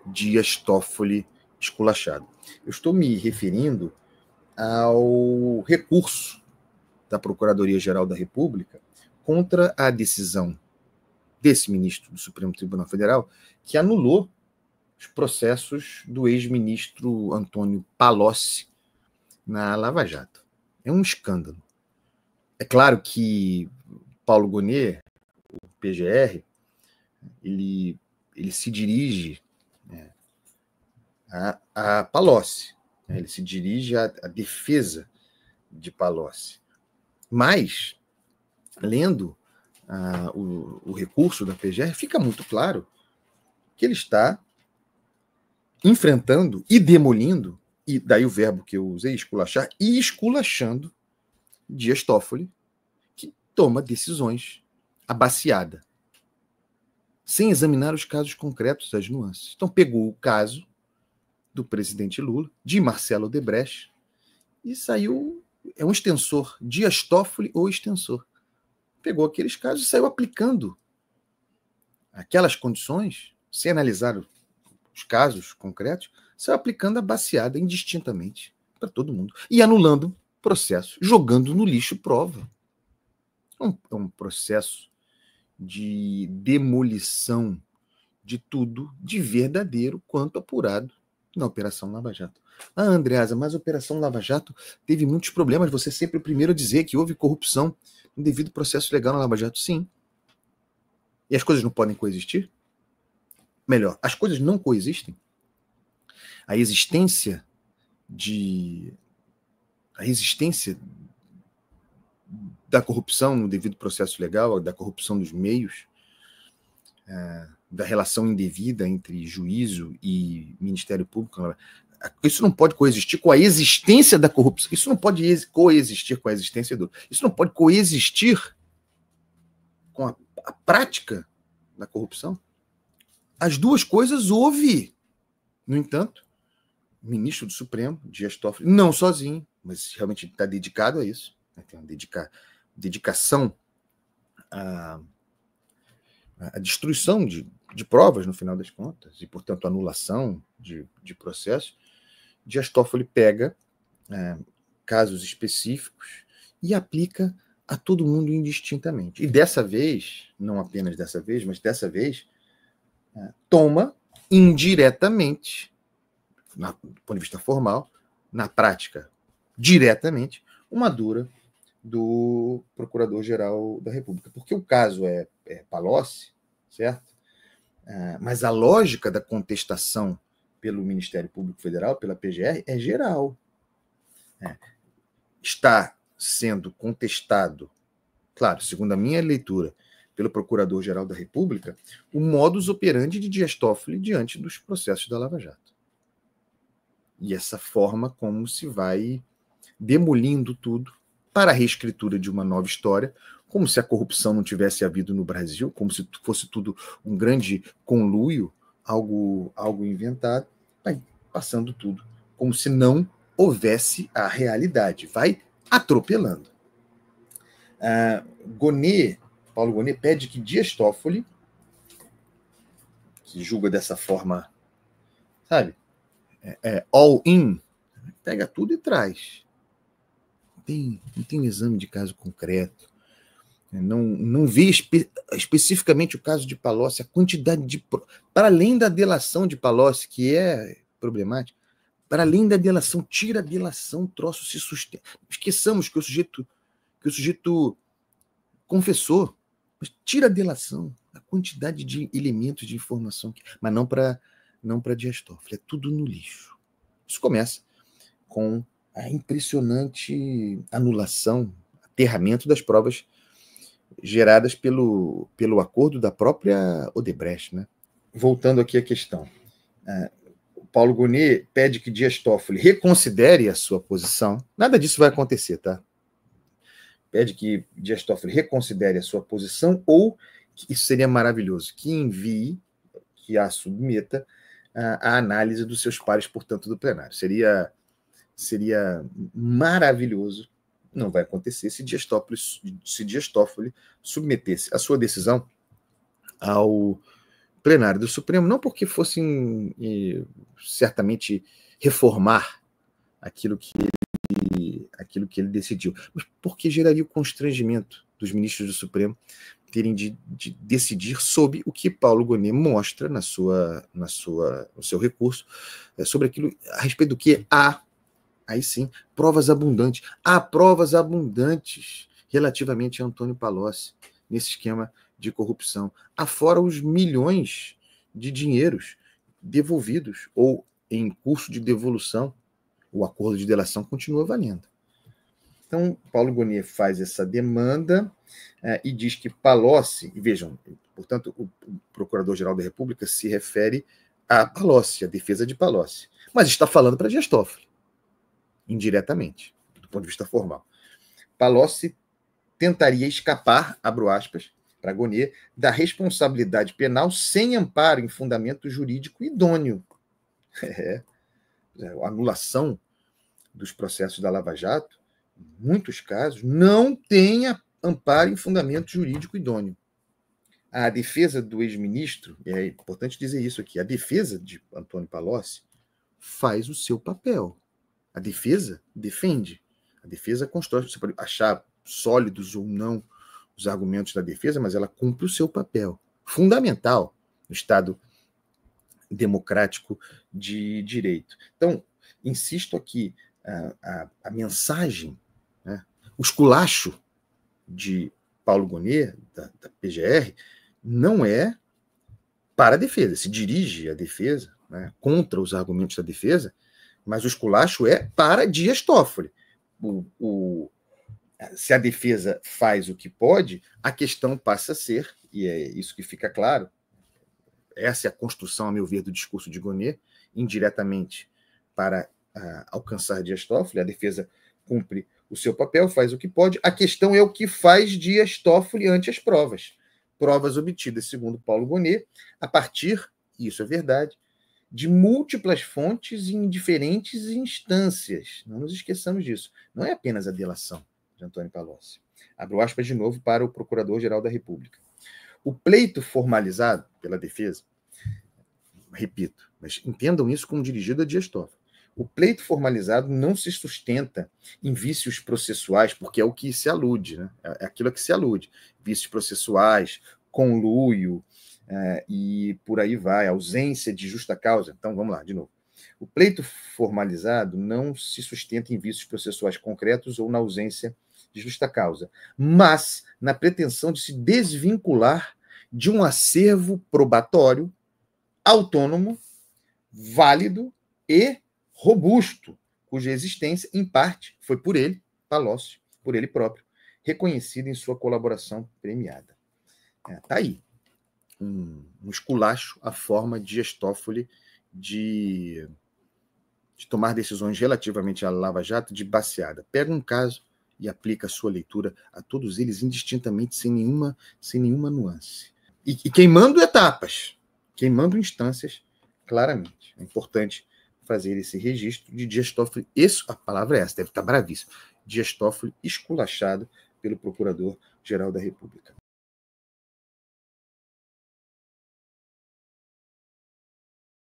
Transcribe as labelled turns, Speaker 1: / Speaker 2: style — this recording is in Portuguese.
Speaker 1: Dias Toffoli esculachado. Eu estou me referindo ao recurso da Procuradoria-Geral da República contra a decisão desse ministro do Supremo Tribunal Federal, que anulou os processos do ex-ministro Antônio Palocci na Lava Jato. É um escândalo. É claro que Paulo Gonet, o PGR, ele se dirige a Palocci, ele se dirige à defesa de Palocci. Mas, lendo o recurso da PGR, fica muito claro que ele está enfrentando e demolindo, e daí o verbo que eu usei, esculachar, e esculachando Dias Toffoli, que toma decisões abaciada, sem examinar os casos concretos, as nuances. Então pegou o caso do presidente Lula, de Marcelo Odebrecht, e saiu, é um extensor, Dias Toffoli ou extensor. Pegou aqueles casos e saiu aplicando aquelas condições, sem analisar os casos concretos, saiu aplicando a baseada indistintamente para todo mundo. E anulando processo, jogando no lixo prova. É um processo de demolição de tudo de verdadeiro quanto apurado na Operação Lava Jato. Andreasa, mas a Operação Lava Jato teve muitos problemas. Você é sempre o primeiro a dizer que houve corrupção no devido processo legal na Lava Jato. Sim. E as coisas não podem coexistir? Melhor, as coisas não coexistem? A existência da corrupção no devido processo legal, da corrupção dos meios, da relação indevida entre juízo e Ministério Público, isso não pode coexistir com a existência da corrupção. Isso não pode coexistir com a existência do... Isso não pode coexistir com a prática da corrupção. As duas coisas houve. No entanto, o ministro do Supremo, Dias Toffoli, não sozinho, mas realmente está dedicado a isso, né? Tem uma dedicação à destruição de provas, no final das contas, e, portanto, anulação de processos. Dias Toffoli pega casos específicos e aplica a todo mundo indistintamente. E dessa vez, não apenas dessa vez, mas dessa vez, toma indiretamente, do ponto de vista formal, na prática, diretamente, uma dura do Procurador-Geral da República. Porque o caso é Palocci, certo? Mas a lógica da contestação pelo Ministério Público Federal, pela PGR, é geral. Está sendo contestado, claro, segundo a minha leitura, pelo Procurador-Geral da República, o modus operandi de Dias Toffoli diante dos processos da Lava Jato. E essa forma como se vai demolindo tudo para a reescritura de uma nova história, como se a corrupção não tivesse havido no Brasil, como se fosse tudo um grande conluio, algo inventado, vai passando tudo, como se não houvesse a realidade, vai atropelando. Paulo Gonet pede que Dias Toffoli, que julga dessa forma, sabe, all in, pega tudo e traz. Não tem um exame de caso concreto, não vê especificamente o caso de Palocci, a quantidade de... Para além da delação de Palocci, que é problemática, para além da delação, tira a delação, o troço se sustenta. Esqueçamos que o sujeito confessou, mas tira a delação, a quantidade de elementos de informação, mas não para Dias Toffoli, é tudo no lixo. Isso começa com a impressionante anulação, aterramento das provas geradas pelo acordo da própria Odebrecht, né? Voltando aqui à questão, o Paulo Gonet pede que Dias Toffoli reconsidere a sua posição. Nada disso vai acontecer, tá? Pede que Dias Toffoli reconsidere a sua posição, ou, isso seria maravilhoso, que envie, que a submeta a análise dos seus pares, portanto, do plenário. Seria maravilhoso. Não vai acontecer se Dias Toffoli submetesse a sua decisão ao plenário do Supremo, não porque fossem certamente reformar aquilo que ele decidiu, mas porque geraria o constrangimento dos ministros do Supremo terem de decidir sobre o que Paulo Gonet mostra no seu recurso, sobre aquilo a respeito do que há, aí sim, provas abundantes. Há provas abundantes relativamente a Antônio Palocci nesse esquema de corrupção. Afora os milhões de dinheiros devolvidos ou em curso de devolução, o acordo de delação continua valendo. Então, Paulo Gonet faz essa demanda e diz que Palocci, e vejam, portanto, o Procurador-Geral da República se refere a Palocci, a defesa de Palocci, mas está falando para Dias Toffoli, indiretamente, do ponto de vista formal. Palocci tentaria escapar, abro aspas, para Gonet, da responsabilidade penal sem amparo em fundamento jurídico idôneo. A anulação dos processos da Lava Jato, em muitos casos, não tem amparo em fundamento jurídico idôneo. A defesa do ex-ministro, e é importante dizer isso aqui, a defesa de Antônio Palocci faz o seu papel. A defesa defende. A defesa constrói. Você pode achar sólidos ou não os argumentos da defesa, mas ela cumpre o seu papel fundamental no Estado democrático de direito. Então, insisto aqui, a mensagem, né, o esculacho de Paulo Gonet, da PGR, não é para a defesa, se dirige à defesa, né, contra os argumentos da defesa, mas o esculacho é para Dias Toffoli. Se a defesa faz o que pode, a questão passa a ser, e é isso que fica claro, essa é a construção, a meu ver, do discurso de Gonet, indiretamente para alcançar Dias Toffoli. A defesa cumpre o seu papel, faz o que pode. A questão é o que faz Dias Toffoli ante as provas. Provas obtidas, segundo Paulo Gonet, a partir, e isso é verdade, de múltiplas fontes em diferentes instâncias. Não nos esqueçamos disso. Não é apenas a delação de Antônio Palocci. Abro aspas de novo para o Procurador-Geral da República. O pleito formalizado pela defesa, repito, mas entendam isso como dirigido a Dias Toffoli, o pleito formalizado não se sustenta em vícios processuais, porque é o que se alude, né? É aquilo a que se alude. Vícios processuais, conluio, e por aí vai, ausência de justa causa. Então, vamos lá, de novo. O pleito formalizado não se sustenta em vícios processuais concretos ou na ausência de justa causa, mas na pretensão de se desvincular de um acervo probatório autônomo, válido e robusto, cuja existência, em parte, foi por ele, Palocci, por ele próprio, reconhecida em sua colaboração premiada. Está aí um esculacho à forma de Dias Toffoli de tomar decisões relativamente à Lava Jato de baseada. Pega um caso e aplica a sua leitura a todos eles indistintamente, sem nenhuma nuance. E queimando etapas, queimando instâncias, claramente. É importante fazer esse registro de Dias Toffoli, a palavra é essa, deve estar bravíssimo, Dias Toffoli esculachado pelo Procurador-Geral da República.